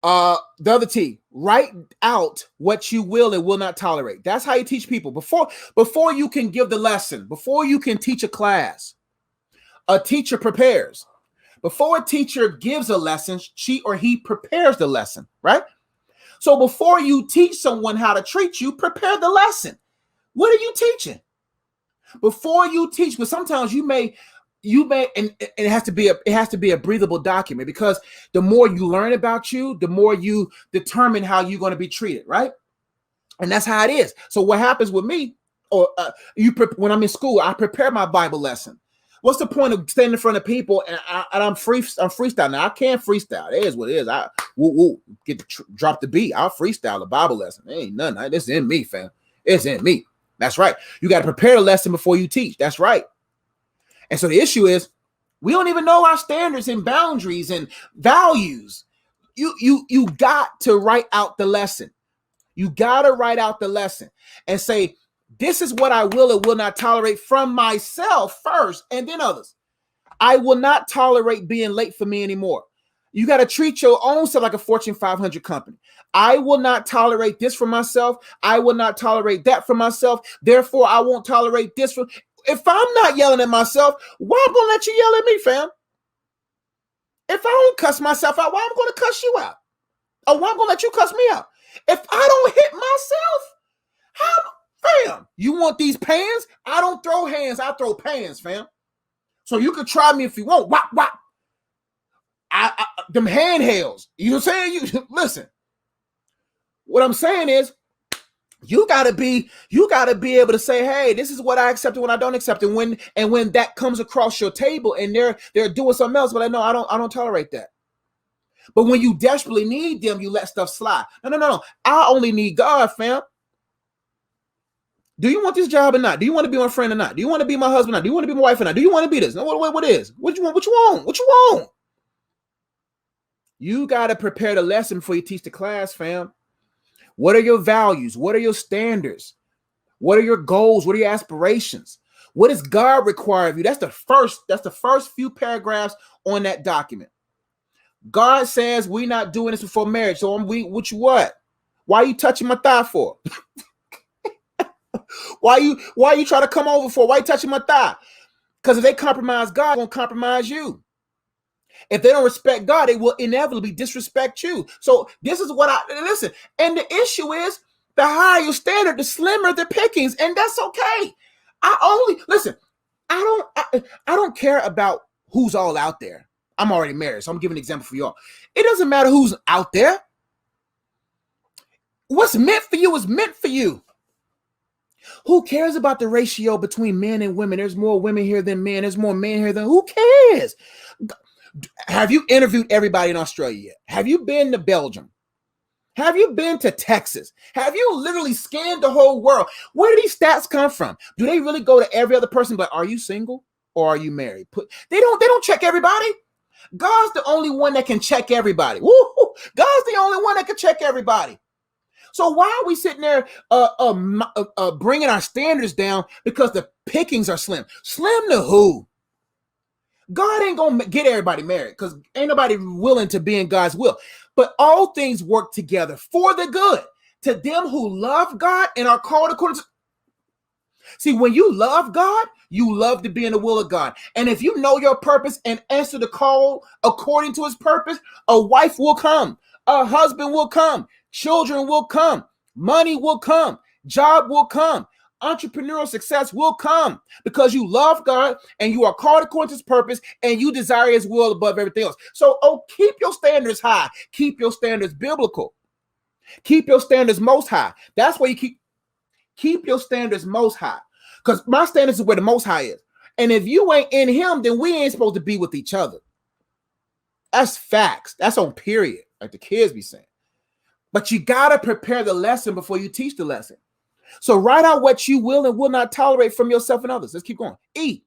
The other T, write out what you will and will not tolerate. That's how you teach people. Before you can give the lesson, before you can teach a class, a teacher prepares. Before a teacher gives a lesson, she or he prepares the lesson, right? So before you teach someone how to treat you, prepare the lesson. What are you teaching? Before you teach, because sometimes you may, and it has to be a breathable document, because the more you learn about you, the more you determine how you're going to be treated, right? And that's how it is. So what happens with me, or when I'm in school, I prepare my Bible lesson. What's the point of standing in front of people and I'm freestyle? Now I can't freestyle. It is what it is. I drop the beat. I'll freestyle the Bible lesson. It ain't nothing. This is in me, fam. It's in me. That's right. You got to prepare a lesson before you teach. That's right. And so the issue is we don't even know our standards and boundaries and values. You got to write out the lesson. You got to write out the lesson and say, this is what I will and will not tolerate from myself first, and then others. I will not tolerate being late for me anymore. You got to treat your own self like a Fortune 500 company. I will not tolerate this for myself. I will not tolerate that for myself. Therefore, I won't tolerate this for. If I'm not yelling at myself, why am I gonna let you yell at me, fam? If I don't cuss myself out, why am I gonna cuss you out? Or why am I gonna let you cuss me out? If I don't hit myself, how? Fam, you want these pans? I don't throw hands, I throw pans, fam. So you can try me if you want. Whop, whop. Them handhelds. You know what I'm saying? You listen. What I'm saying is, you gotta be able to say, hey, this is what I accept and what I don't accept. And when that comes across your table and they're doing something else, but I know I don't tolerate that. But when you desperately need them, you let stuff slide. No. I only need God, fam. Do you want this job or not? Do you want to be my friend or not? Do you want to be my husband or not? Do you want to be my wife or not? Do you want to be this? No, what is? What you want? What you want? What you want? You got to prepare the lesson before you teach the class, fam. What are your values? What are your standards? What are your goals? What are your aspirations? What does God require of you? That's the first few paragraphs on that document. God says we're not doing this before marriage. So what you what? Why are you touching my thigh for? Why you try to come over for? Why you touching my thigh? Because if they compromise God, they won't compromise you. If they don't respect God, they will inevitably disrespect you. So this is what listen. And the issue is, the higher your standard, the slimmer the pickings, and that's okay. I don't care about who's all out there. I'm already married, so I'm giving an example for y'all. It doesn't matter who's out there. What's meant for you is meant for you. Who cares about the ratio between men and women? There's more women here than men. There's more men here than who cares? Have you interviewed everybody in Australia yet? Have you been to Belgium? Have you been to Texas? Have you literally scanned the whole world? Where do these stats come from? Do they really go to every other person? But are you single or are you married? They don't check everybody. God's the only one that can check everybody. Woo-hoo. God's the only one that can check everybody. So why are we sitting there bringing our standards down because the pickings are slim? Slim to who? God ain't going to get everybody married because ain't nobody willing to be in God's will. But all things work together for the good to them who love God and are called according to. See, when you love God, you love to be in the will of God. And if you know your purpose and answer the call according to his purpose, a wife will come, a husband will come, children will come, money will come, job will come, entrepreneurial success will come because you love God and you are called according to his purpose and you desire his will above everything else. So, keep your standards high. Keep your standards biblical. Keep your standards most high. That's why you keep your standards most high, because my standards is where the most high is. And if you ain't in him, then we ain't supposed to be with each other. That's facts. That's on period, like the kids be saying. But you got to prepare the lesson before you teach the lesson. So write out what you will and will not tolerate from yourself and others. Let's keep going. E,